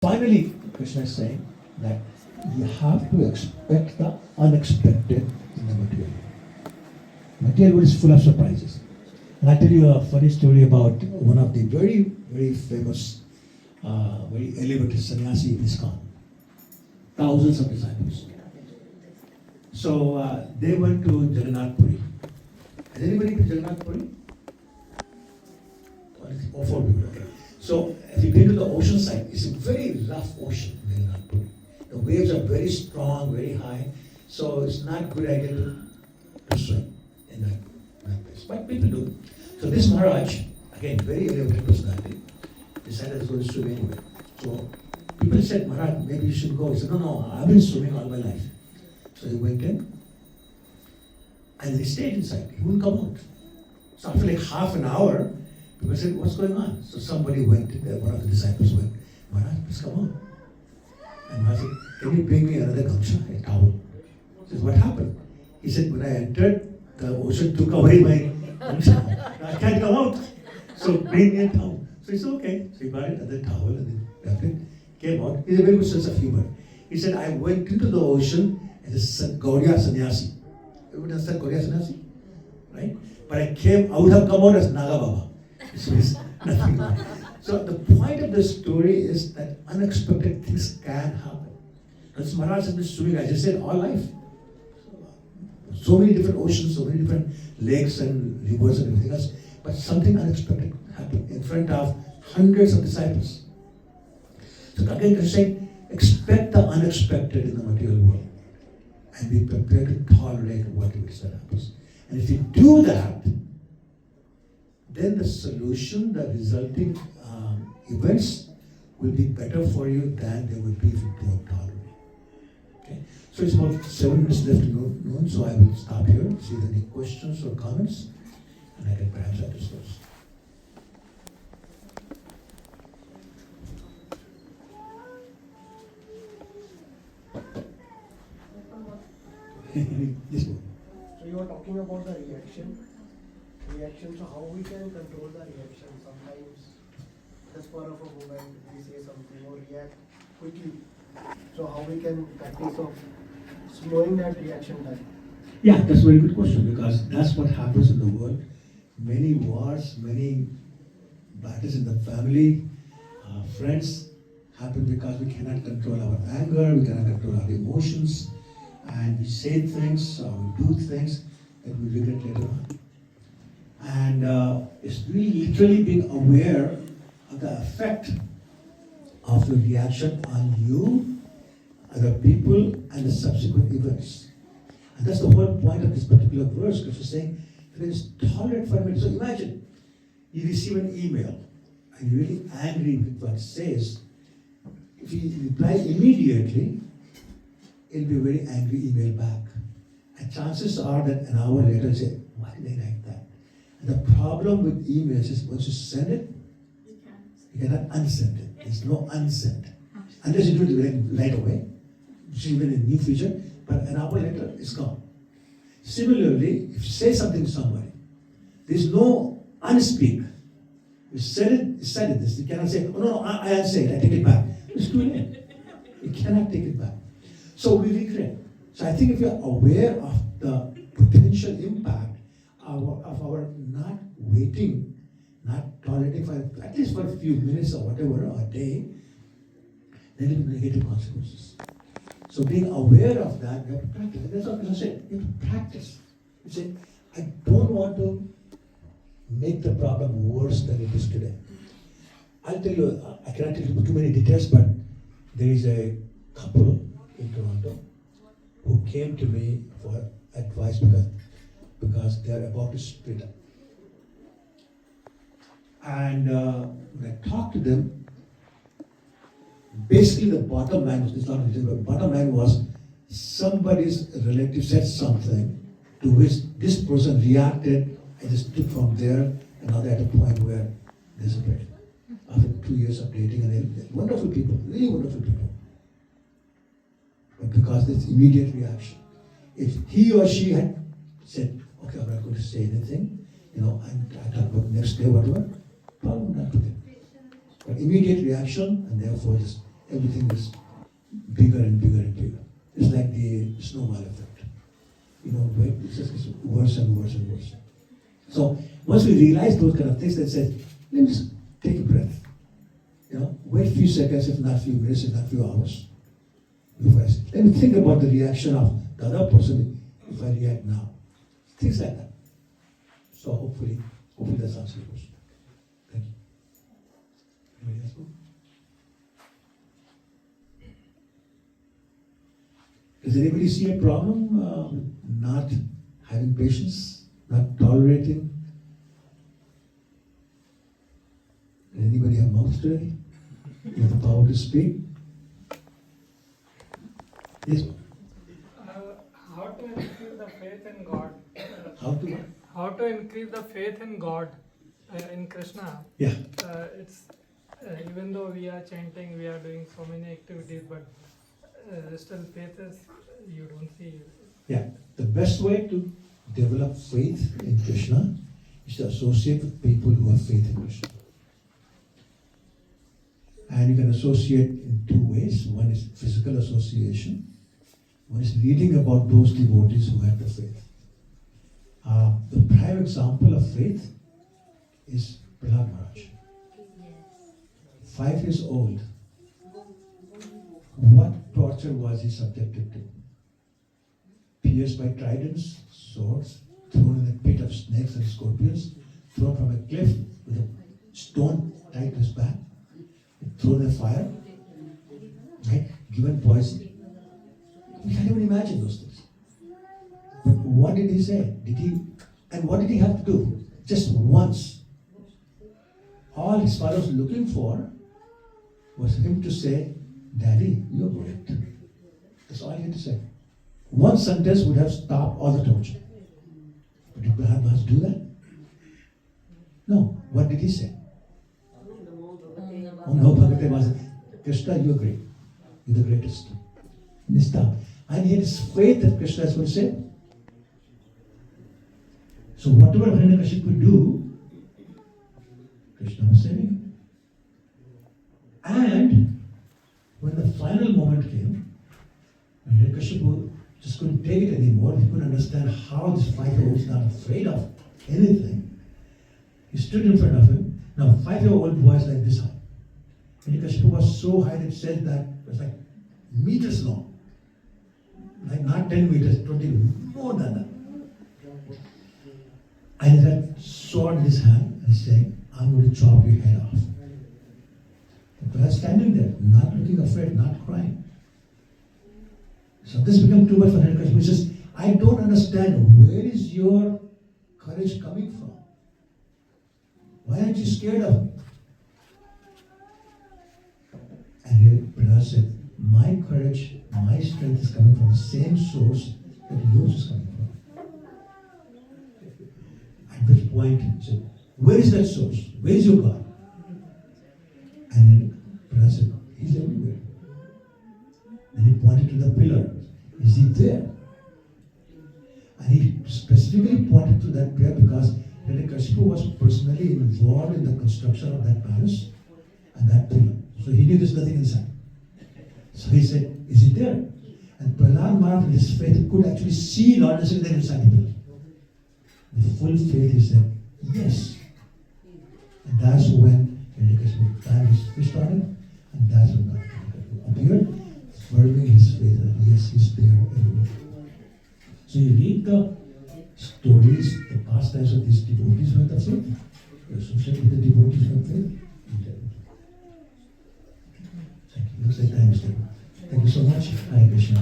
Finally, Krishna is saying that you have to expect the unexpected in the material. Material world is full of surprises. And I'll tell you a funny story about one of the very, very famous, very elevated sannyasi in Iskcon. Thousands of disciples. So they went to Jagannath Puri. Has anybody been to Jagannath Puri? Or 4 people, okay. So if you go to the ocean side, it's a very rough ocean in Jagannath Puri. The waves are very strong, very high, so it's not a good idea to swim in that place. But people do. So this Maharaj, again, very elevated personality, decided to go to swim anyway. So people said, Maharaj, maybe you should go. He said, no, I've been swimming all my life. So he went in, and he stayed inside. He wouldn't come out. So after like half an hour, people said, what's going on? So somebody went in there, one of the disciples went, Maharaj, please come out. And Maharaj said, can you bring me another gamcha, a towel? He said, what happened? He said, when I entered, the ocean took away my gamcha. I can't come out. So bring me a towel. So he said, okay. So he brought another towel and then wrapped it, came out. He had a very good sense of humor. He said, I went into the ocean as a Gaudiya sannyasi. Everyone understand Gaudiya sannyasi? Right? But I would have come out as Naga Baba. So it's nothing wrong. So the point of the story is that unexpected things can happen. That's Maharaj has been swimming, I just said, all life. So many different oceans, so many different lakes and rivers and everything else. But something unexpected happened in front of hundreds of disciples. So again, Krishna is saying, expect the unexpected in the material world. And be prepared to tolerate what it is that happens. And if you do that, then the solution, the resulting events will be better for you than they would be if you don't tolerate. Okay? So it's about 7 minutes left to noon, so I will stop here, see if there are any questions or comments, and I can perhaps address those. Yes, go. So you are talking about the reaction, so how we can control the reaction. Sometimes the spur of a moment we say something or react quickly. So how we can practice of slowing that reaction time? Yeah, that's a very good question, because that's what happens in the world. Many wars, many battles in the family, friends happen because we cannot control our anger, we cannot control our emotions, and we say things or we do things that we regret later on. And it's really literally being aware of the effect of the reaction on you, other people, and the subsequent events. And that's the whole point of this particular verse, because it's saying, friends, tolerate for a minute. So imagine, you receive an email, and you're really angry with what it says. If you reply immediately, it'll be a very angry email back. And chances are that an hour later, you say, why did they write that? And the problem with emails is once you send it, you cannot unsend it. There's no unsend. Unless you do it right away, which is even a new feature, but an hour later, it's gone. Similarly, if you say something to somebody, there's no unspeak. You said it, this. You cannot say, oh no, I unsay it, I take it back. It's too late. You cannot take it back. So we regret. So I think if you're aware of the potential impact of our not waiting, not tolerating for at least for a few minutes or whatever, or a day, then it will be negative consequences. So being aware of that, we have to practice. And that's what Krishna said. You have to practice. You say, I don't want to make the problem worse than it is today. I'll tell you, I cannot tell you too many details, but there is a couple in Toronto who came to me for advice because they are about to split up. And when I talked to them, basically the bottom line was, it's not reason, but bottom line was somebody's relative said something to which this person reacted and just took from there, and now they're at a point where they're separated. After 2 years of dating, and they're wonderful people, really wonderful people. But because this immediate reaction, if he or she had said, okay, I'm not going to say anything, and I talk about next day, whatever, problem not with it. But immediate reaction, and therefore just everything was bigger and bigger and bigger. It's like the snowball effect. It's just gets worse and worse and worse. So once we realize those kind of things, then said, let me just take a breath. Wait a few seconds, if not a few minutes, if not a few hours. Before I say, let me think about the reaction of the other person if I react now. Things like that. So hopefully that's answers your question. Thank you. Anybody else? Does anybody see a problem with not having patience, not tolerating? Does anybody have mouth today? You have the power to speak? Yes. How to increase the faith in God? How to? How to increase the faith in God, in Krishna? Yeah. It's even though we are chanting, we are doing so many activities, but still faith is you don't see. Yeah. The best way to develop faith in Krishna is to associate with people who have faith in Krishna. And you can associate in two ways. One is physical association. One is reading about those devotees who have the faith. The prime example of faith is Prabhu Maharaj. 5 years old. What torture was he subjected to? Pierced by tridents, swords, thrown in the pit of snakes and scorpions, thrown from a cliff with a stone tied to his back, thrown in a fire, right? Given poison. We can't even imagine those things. But what did he say? And what did he have to do? Just once. All his father was looking for was him to say, Daddy, you're great. That's all he had to say. One sentence would have stopped all the torture. But did Maharaj do that? No. What did he say? Oh no, Bhagavate was, Krishna, you're great. You're the greatest. And he stopped. And he had his faith that Krishna is going to say. So whatever Hiranyakashipu could do, Krishna was saving him. And when the final moment came, when Hiranyakashipu just couldn't take it anymore, he couldn't understand how this 5-year-old is not afraid of anything. He stood in front of him. Now, 5-year-old boy is like this high. Hiranyakashipu was so high that it said that it was like meters long. Like not 10 meters, 20, more than that. And he had sword in his hand and saying, I'm going to chop your head off. The boy standing there, not looking afraid, not crying. So this became too much for Hiranyakashipu. He says, I don't understand, where is your courage coming from? Why aren't you scared of me? And Prabhu said, my courage, my strength is coming from the same source that yours is coming from. At which point he said, where is that source? Where is your God? And Prabhu said, he's everywhere. Then he pointed to the pillar. Is he there? And he specifically pointed to that pillar because Hiranyakashipu was personally involved in the construction of that palace and that pillar. So he knew there's nothing inside. So he said, is it there? And Prahlad Maharaj, in his faith, could actually see Lord Narasimha there inside the pillar. With full faith, he said, yes. And that's when Hiranyakashipu tied his fist on him, and that's when Lord Narasimha appeared, affirming his faith that yes, he's there everywhere. So you read the stories, the pastimes of these devotees who have the faith. You associate with the devotees who have faith. Thank you. Looks like time is done. Thank you so much. Hare Krishna.